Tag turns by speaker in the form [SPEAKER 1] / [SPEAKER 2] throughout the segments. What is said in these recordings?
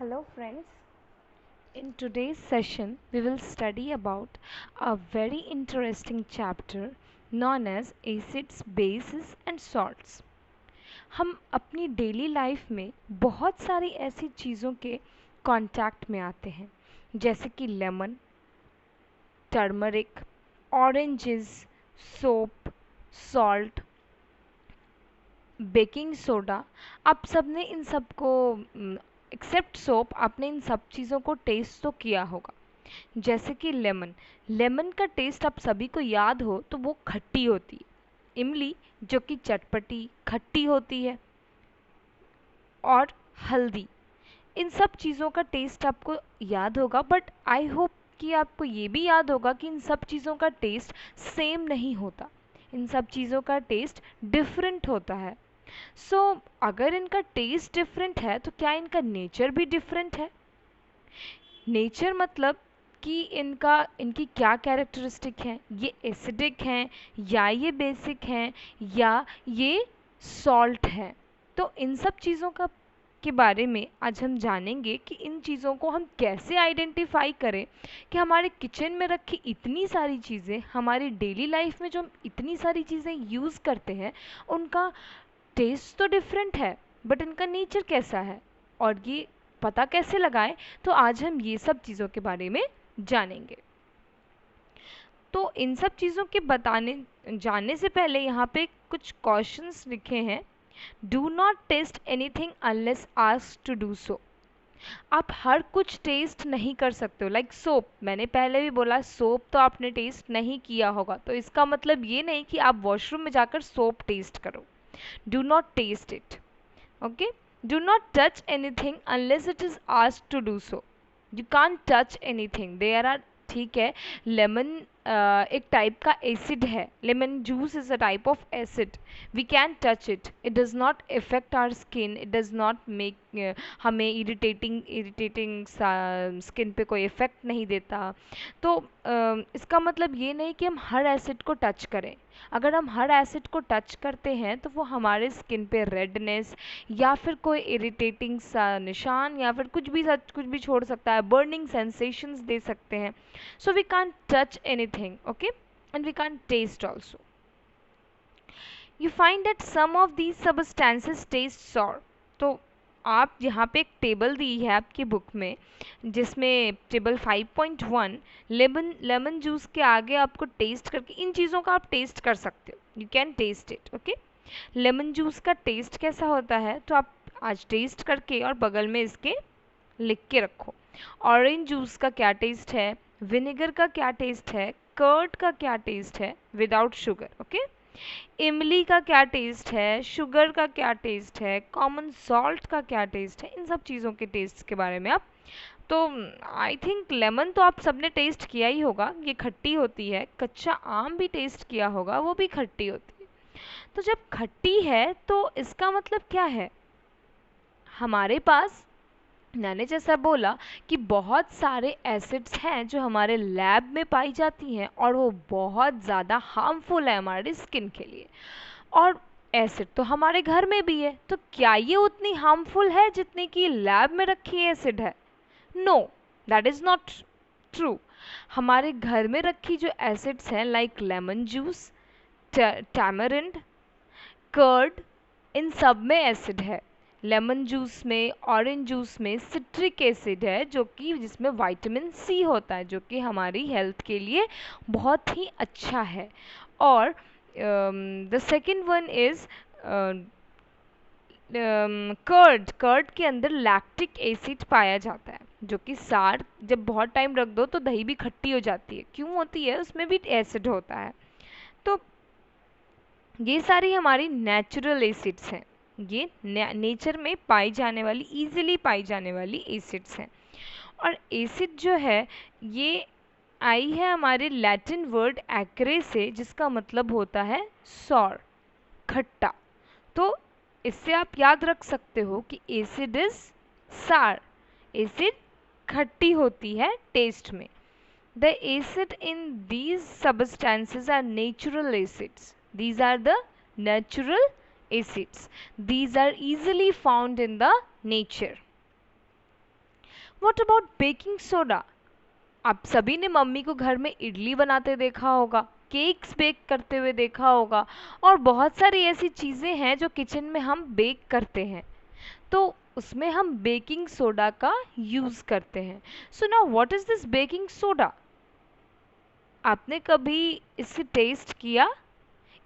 [SPEAKER 1] Hello friends, in today's session we will study about a very interesting chapter known as acids, bases and salts. हम अपनी daily life में बहुत सारी ऐसी चीज़ों के कांटेक्ट में आते हैं जैसे कि lemon, turmeric, oranges, soap, salt, baking soda. आप सबने इन सब को एक्सेप्ट सोप आपने इन सब चीज़ों को टेस्ट तो किया होगा। जैसे कि लेमन, लेमन का टेस्ट आप सभी को याद हो तो वो खट्टी होती है। इमली जो कि चटपटी खट्टी होती है। और हल्दी, इन सब चीज़ों का टेस्ट आपको याद होगा, बट आई होप कि आपको ये भी याद होगा कि इन सब चीज़ों का टेस्ट सेम नहीं होता, इन सब चीज़ों का टेस्ट डिफरेंट होता है। सो अगर इनका टेस्ट डिफरेंट है तो क्या इनका नेचर भी डिफरेंट है? नेचर मतलब कि इनकी क्या कैरेक्टरिस्टिक हैं, ये एसिडिक हैं या ये बेसिक हैं या ये सॉल्ट हैं। तो इन सब चीज़ों का के बारे में आज हम जानेंगे कि इन चीज़ों को हम कैसे आइडेंटिफाई करें कि हमारे किचन में रखी इतनी सारी चीज़ें, हमारी डेली लाइफ में जो हम इतनी सारी चीज़ें यूज़ करते हैं, उनका टेस्ट तो डिफरेंट है बट इनका नेचर कैसा है और ये पता कैसे लगाएं। तो आज हम ये सब चीज़ों के बारे में जानेंगे। तो इन सब चीज़ों के बताने जानने से पहले यहाँ पे कुछ क्वेश्चंस लिखे हैं। Do not taste anything unless asked to do so. आप हर कुछ टेस्ट नहीं कर सकते हो। लाइक सोप, मैंने पहले भी बोला सोप तो आपने टेस्ट नहीं किया होगा, तो इसका मतलब ये नहीं कि आप वॉशरूम में जाकर सोप टेस्ट करो। Do not taste it, okay. Do not touch anything unless it is asked to do so. You can't touch anything. There are, ठीक है, लेमन एक टाइप का एसिड है, lemon juice is a type of acid. We can touch it, it does not effect our skin, it does not make हमें irritating skin पे कोई effect नहीं देता। तो इसका मतलब ये नहीं कि हम हर एसिड को टच करें। अगर हम हर एसिड को टच करते हैं तो वो हमारे स्किन पे रेडनेस या फिर कोई इरिटेटिंग सा निशान या फिर कुछ भी छोड़ सकता है, बर्निंग सेंसेशंस दे सकते हैं। So we can't touch anything, okay, and we can't taste also. You find that some of these substances taste sour. तो आप यहाँ पे एक टेबल दी है आपकी बुक में, जिसमें टेबल 5.1 लेमन जूस के आगे आपको टेस्ट करके इन चीज़ों का आप टेस्ट कर सकते हो। You can taste it, okay. Lemon juice का टेस्ट कैसा होता है तो आप आज टेस्ट करके और बगल में इसके लिख के रखो। ऑरेंज जूस का क्या टेस्ट है, विनेगर का क्या टेस्ट है, कर्ड का क्या टेस्ट है विदाउट शुगर, ओके। इमली का क्या टेस्ट है, शुगर का क्या टेस्ट है, कॉमन सॉल्ट का क्या टेस्ट है, इन सब चीज़ों के टेस्ट के बारे में आप, तो आई थिंक लेमन तो आप सबने टेस्ट किया ही होगा, ये खट्टी होती है। कच्चा आम भी टेस्ट किया होगा, वो भी खट्टी होती है। तो जब खट्टी है तो इसका मतलब क्या है, हमारे पास, मैंने जैसा बोला कि बहुत सारे एसिड्स हैं जो हमारे लैब में पाई जाती हैं और वो बहुत ज़्यादा हार्मफुल है हमारी स्किन के लिए। और एसिड तो हमारे घर में भी है, तो क्या ये उतनी हार्मफुल है जितनी कि लैब में रखी एसिड है? No, that is not true. हमारे घर में रखी जो एसिड्स हैं like lemon juice, tamarind, curd, इन सब में एसिड है। लेमन जूस में, ऑरेंज जूस में सिट्रिक एसिड है जो कि जिसमें विटामिन सी होता है, जो कि हमारी हेल्थ के लिए बहुत ही अच्छा है। और the second one is curd. Curd के अंदर लैक्टिक एसिड पाया जाता है, जो कि सार जब बहुत टाइम रख दो तो दही भी खट्टी हो जाती है। क्यों होती है? उसमें भी एसिड होता है। तो ये सारी हमारी नेचुरल एसिड्स हैं, ये नेचर में पाई जाने वाली, इजीली पाई जाने वाली एसिड्स हैं। और एसिड जो है ये आई है हमारे लैटिन वर्ड एक्रे से, जिसका मतलब होता है सॉर, खट्टा। तो इससे आप याद रख सकते हो कि एसिड इज सार, एसिड खट्टी होती है टेस्ट में। The acid in these substances are natural acids. These are the natural acids. These are easily found in the nature. What about baking soda? आप सभी ने मम्मी को घर में इडली बनाते देखा होगा, केक्स बेक करते हुए देखा होगा, और बहुत सारी ऐसी चीज़ें हैं जो किचन में हम बेक करते हैं, तो उसमें हम बेकिंग सोडा का यूज़ करते हैं। So now what is this baking soda? आपने कभी इसे टेस्ट किया?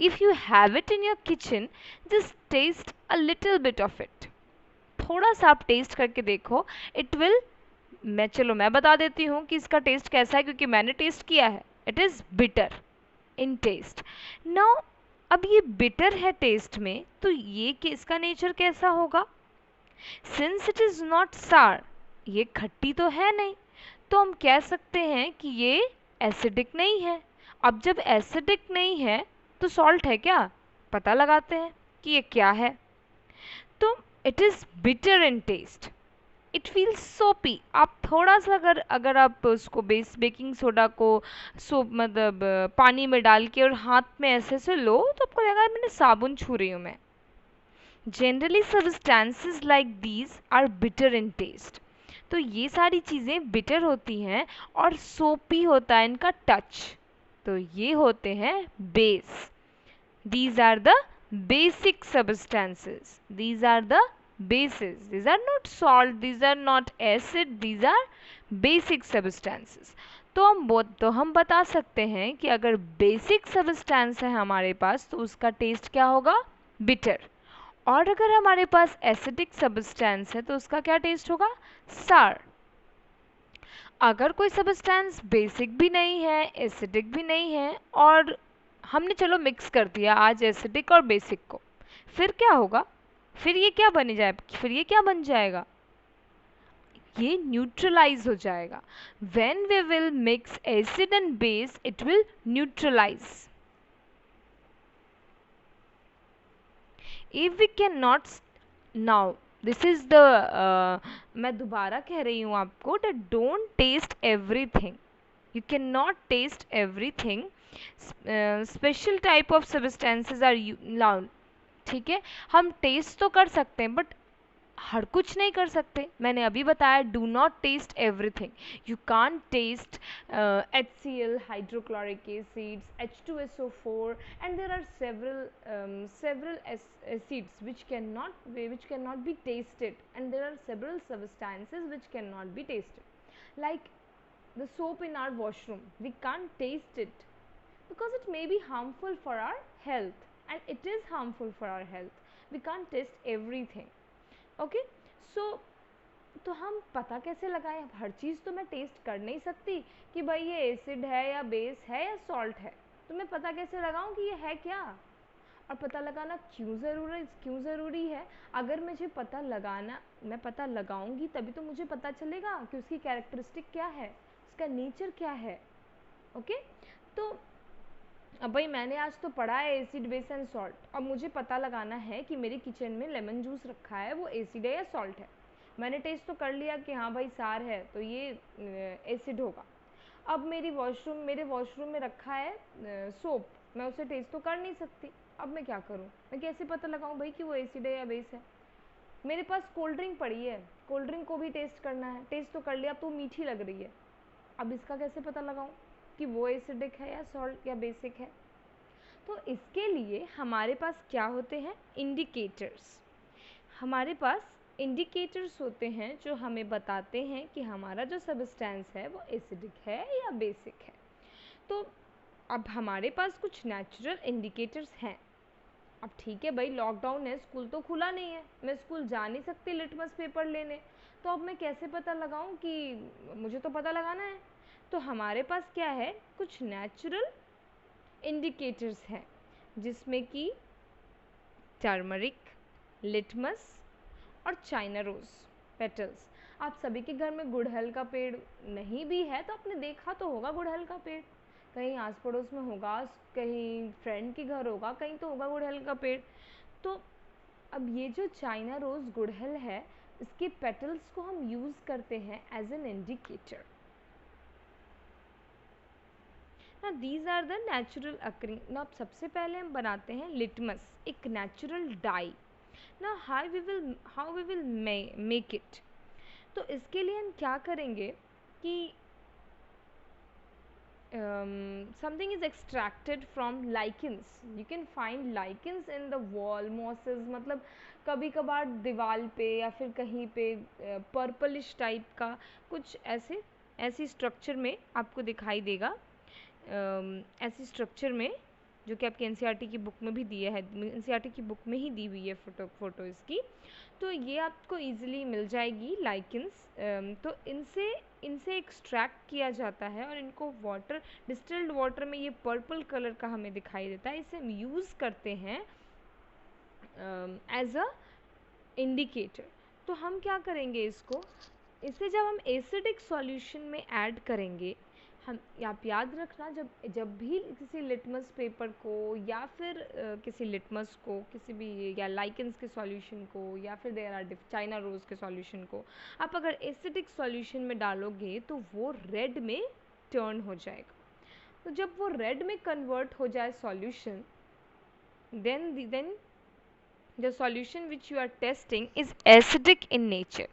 [SPEAKER 1] If you have it in your kitchen, just taste a little bit of it. थोड़ा सा आप टेस्ट करके देखो, इट विल, मैं बता देती हूँ कि इसका टेस्ट कैसा है, क्योंकि मैंने टेस्ट किया है। It is bitter in taste. Now अब ये बिटर है टेस्ट में, तो ये कि इसका नेचर कैसा होगा? सिंस इट इज़ नॉट सार, ये खट्टी तो है नहीं, तो हम कह सकते हैं कि ये एसिडिक नहीं है। अब जब एसिडिक नहीं है तो सॉल्ट है क्या? पता लगाते हैं कि ये क्या है। तो it is bitter in taste, it feels soapy. आप थोड़ा सा अगर आप उसको बेकिंग सोडा को सोप मतलब पानी में डाल के और हाथ में ऐसे से लो, तो आपको लगेगा मैंने साबुन छू रही हूँ मैं। Generally substances like these are bitter in taste. तो ये सारी चीज़ें बिटर होती हैं और सोपी होता है इनका टच, तो ये होते हैं base. These are the basic substances. These are the bases. These are not salt. These are not acid. These are basic substances. तो हम बता सकते हैं कि अगर बेसिक सब्सटेंस है हमारे पास तो उसका टेस्ट क्या होगा? बिटर। और अगर हमारे पास एसिडिक सब्सटेंस है तो उसका क्या टेस्ट होगा? सार। अगर कोई सब्सटेंस बेसिक भी नहीं है, एसिडिक भी नहीं है, और हमने चलो मिक्स कर दिया आज एसिडिक और बेसिक को, फिर क्या होगा? फिर ये क्या बन जाए? फिर ये क्या बन जाएगा? ये न्यूट्रलाइज हो जाएगा। When we will mix acid and base, it will neutralise. If we can not, now this is the, मैं दोबारा कह रही हूँ आपको, that don't taste everything, you cannot taste everything, special type of substances are allowed। ठीक है, हम test तो कर सकते हैं बट हर कुछ नहीं कर सकते। मैंने अभी बताया do not taste everything. You can't taste HCl, hydrochloric acids, H2SO4, and there are several acids which cannot be tasted, and there are several substances which cannot be tasted, like the soap in our washroom. We can't taste it because it may be harmful for our health, and it is harmful for our health. We can't taste everything. Okay, so तो हम पता कैसे लगाएं? हर चीज़ तो मैं test कर नहीं सकती कि भाई ये एसिड है या बेस है या सॉल्ट है, तो मैं पता कैसे लगाऊं कि ये है क्या? और पता लगाना क्यों ज़रूरी है? अगर मुझे पता लगाना, मैं पता लगाऊंगी तभी तो मुझे पता चलेगा कि उसकी कैरेक्टरिस्टिक क्या है, उसका नेचर क्या है। ओके, तो अब भाई मैंने आज तो पढ़ा है एसिड, बेस एंड सॉल्ट, अब मुझे पता लगाना है कि मेरे किचन में लेमन जूस रखा है, वो एसिड है या सॉल्ट है। मैंने टेस्ट तो कर लिया कि हाँ भाई सार है तो ये एसिड होगा। अब मेरे वॉशरूम में रखा है सोप, मैं उसे टेस्ट तो कर नहीं सकती। अब मैं क्या करूँ? मैं कैसे पता लगाऊँ भाई कि वो एसिड है या बेस है? मेरे पास कोल्ड ड्रिंक पड़ी है, कोल्ड ड्रिंक को भी टेस्ट करना है, टेस्ट तो कर लिया, अब तो मीठी लग रही है, अब इसका कैसे पता लगाऊं कि वो एसिडिक है या सॉल्ट या बेसिक है? तो इसके लिए हमारे पास क्या होते हैं? इंडिकेटर्स। हमारे पास इंडिकेटर्स होते हैं जो हमें बताते हैं कि हमारा जो सब्सटेंस है वो एसिडिक है या बेसिक है। तो अब हमारे पास कुछ नेचुरल इंडिकेटर्स हैं। अब ठीक है भाई, लॉकडाउन है, स्कूल तो खुला नहीं है, मैं स्कूल जा नहीं सकती लिटमस पेपर लेने, तो अब मैं कैसे पता लगाऊं कि मुझे तो पता लगाना है? तो हमारे पास क्या है? कुछ नेचुरल इंडिकेटर्स हैं, जिसमें कि टर्मरिक, लिटमस और चाइना रोज पेटल्स। आप सभी के घर में गुड़हल का पेड़ नहीं भी है तो आपने देखा तो होगा गुड़हल का पेड़, कहीं आस पड़ोस में होगा, कहीं फ्रेंड के घर होगा, कहीं तो होगा गुड़हल का पेड़। तो अब ये जो चाइना रोज गुड़हल है, इसके पेटल्स को हम यूज़ करते हैं एज एन इंडिकेटर। ना these are the natural occurring. ना अब सबसे पहले हम बनाते हैं लिटमस, एक नेचुरल डाई। ना how we will make it? तो इसके लिए हम क्या करेंगे कि something is extracted from lichens. You can find lichens in the wall mosses. मतलब कभी कभार दीवार पे या फिर कहीं पे पर्पलिश टाइप का कुछ ऐसी स्ट्रक्चर में आपको दिखाई देगा, ऐसी स्ट्रक्चर में, जो कि आपके एनसीईआरटी की बुक में भी दिया है, एनसीईआरटी की बुक में ही दी हुई है फोटो इसकी। तो ये आपको इजीली मिल जाएगी लाइकेंस। तो इनसे एक्सट्रैक्ट किया जाता है और इनको वाटर, डिस्टिल्ड वाटर में ये पर्पल कलर का हमें दिखाई देता है। इसे हम यूज़ करते हैं एज अ इंडिकेटर। तो हम क्या करेंगे, इसे जब हम एसिडिक सॉल्यूशन में ऐड करेंगे, हम आप याद रखना, जब भी किसी लिटमस पेपर को या फिर किसी लिटमस को, किसी भी, या लाइकेंस के सॉल्यूशन को, या फिर देयर आर चाइना रोज के सॉल्यूशन को आप अगर एसिडिक सॉल्यूशन में डालोगे तो वो रेड में टर्न हो जाएगा। तो जब वो रेड में कन्वर्ट हो जाए solution, then the solution which you are testing is acidic in nature.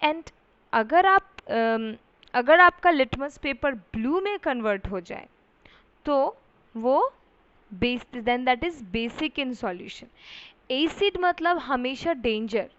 [SPEAKER 1] And अगर आपका लिटमस पेपर ब्लू में कन्वर्ट हो जाए तो वो then that is basic in solution. Acid मतलब हमेशा डेंजर,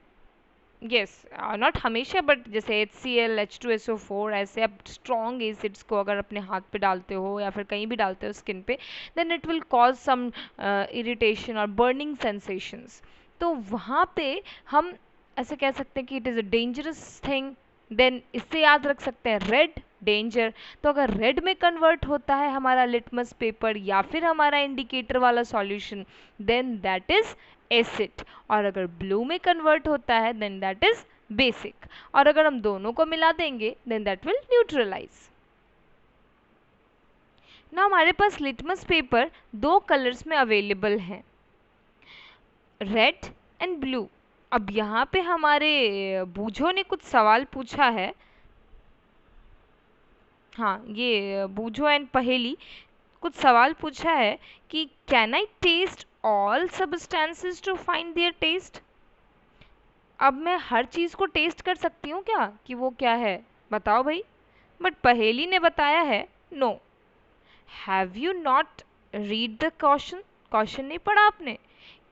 [SPEAKER 1] यस, नॉट हमेशा, बट जैसे HCl, H2SO4, ऐसे आप स्ट्रॉन्ग एसिड्स को अगर अपने हाथ पे डालते हो या फिर कहीं भी डालते हो स्किन पे, then it will cause some irritation और बर्निंग सेंसेशंस। तो वहाँ पे हम ऐसे कह सकते हैं कि it is a dangerous thing. Then इससे याद रख सकते हैं रेड, डेंजर। तो अगर रेड में कन्वर्ट होता है हमारा लिटमस पेपर या फिर हमारा इंडिकेटर वाला solution, then that is acid. और अगर ब्लू में कन्वर्ट होता है देन दैट इज बेसिक। और अगर हम दोनों को मिला देंगे देन दैट विल न्यूट्रलाइज। ना हमारे पास लिटमस पेपर दो कलर्स में अवेलेबल हैं, रेड एंड ब्लू। अब यहाँ पे हमारे बूझो ने कुछ सवाल पूछा है, हाँ, ये बूझो एंड पहेली कुछ सवाल पूछा है कि can I taste all substances to find their taste. अब मैं हर चीज को टेस्ट कर सकती हूँ क्या कि वो क्या है, बताओ भाई। बट पहेली ने बताया है no. Have you not read the question? Question नहीं पढ़ा आपने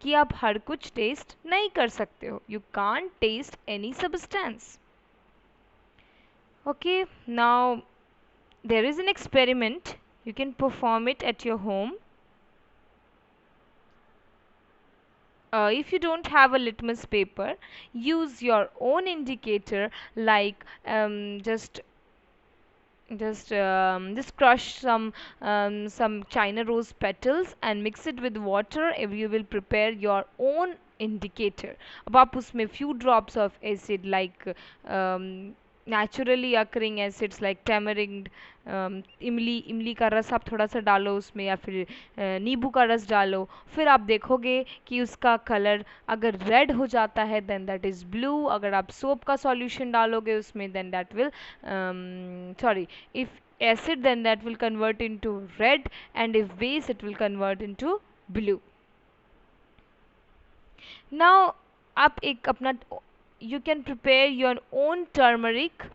[SPEAKER 1] कि आप हर कुछ टेस्ट नहीं कर सकते हो, you can't taste any substance. Okay, now there is an experiment, you can perform it at your home. If you don't have a litmus paper, use your own indicator, like just crush some China rose petals and mix it with water, and you will prepare your own indicator. अब आप उसमें few drops of acid like naturally occurring acids like tamarind, इमली का रस आप थोड़ा सा डालो उसमें, या फिर नींबू का रस डालो। फिर आप देखोगे कि उसका कलर अगर रेड हो जाता है देन दैट इज़ ब्लू। अगर आप सोप का सॉल्यूशन डालोगे उसमें then that will sorry, if acid then that will convert into red, and if base it will convert into blue. Now आप एक अपना, you can prepare your own turmeric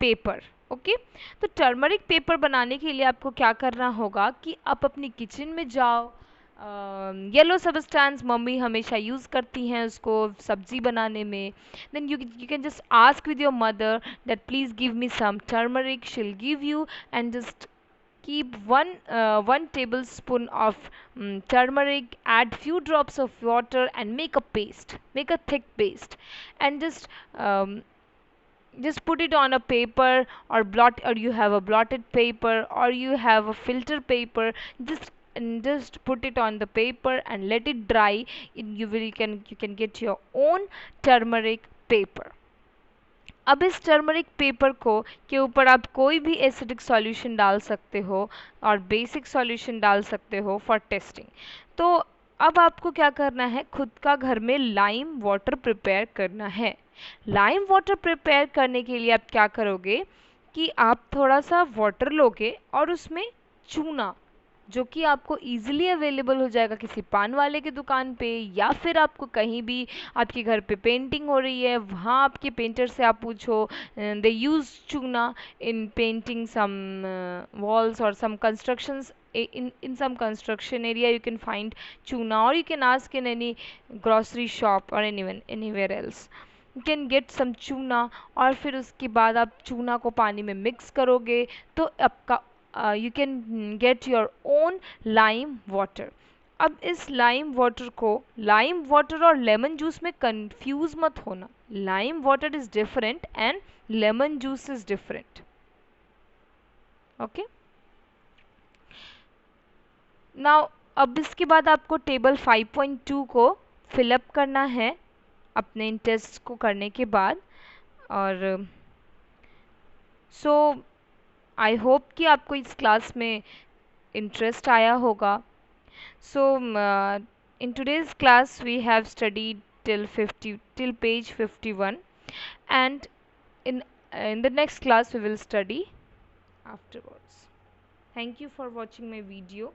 [SPEAKER 1] paper. Okay, तो turmeric paper बनाने के लिए आपको क्या करना होगा कि आप अपनी किचन में जाओ। येलो सब्सटेंस मम्मी हमेशा यूज़ करती हैं उसको सब्जी बनाने में। Then you can just ask with your mother that please give me some turmeric, she will give you, and just keep one tablespoon of turmeric, add few drops of water and make a paste, make a thick paste, and just put it on a paper, or you have a blotted paper, or you have a filter paper. Just put it on the paper and let it dry. You can get your own turmeric paper. अब इस turmeric paper को के ऊपर आप कोई भी acidic solution डाल सकते हो और बेसिक सॉल्यूशन डाल सकते हो फॉर टेस्टिंग। तो अब आपको क्या करना है, खुद का घर में लाइम वाटर प्रिपेयर करना है। लाइम वाटर प्रिपेयर करने के लिए आप क्या करोगे कि आप थोड़ा सा वाटर लोगे और उसमें चूना, जो कि आपको ईजिली अवेलेबल हो जाएगा किसी पान वाले की दुकान पे, या फिर आपको कहीं भी आपके घर पे पेंटिंग हो रही है वहाँ आपके पेंटर से आप पूछो, दे यूज चूना in painting some walls or some constructions. In some construction area you can find chuna, or you can ask in any grocery shop or anyone anywhere else. You can get some चूना, और फिर उसके बाद आप चूना को पानी में मिक्स करोगे तो आपका you can get your own lime water. अब इस लाइम वाटर को, लाइम वाटर और लेमन जूस में कंफ्यूज मत होना. Lime water is different and lemon juice is different. Okay. Now अब इसके बाद आपको टेबल 5.2 को फिलअप करना है अपने इन टेस्ट को करने के बाद. और सो आई होप कि आपको इस क्लास में इंटरेस्ट आया होगा. So in today's class we have studied till page 51, and in the next class we will study afterwards. Thank you for watching my video.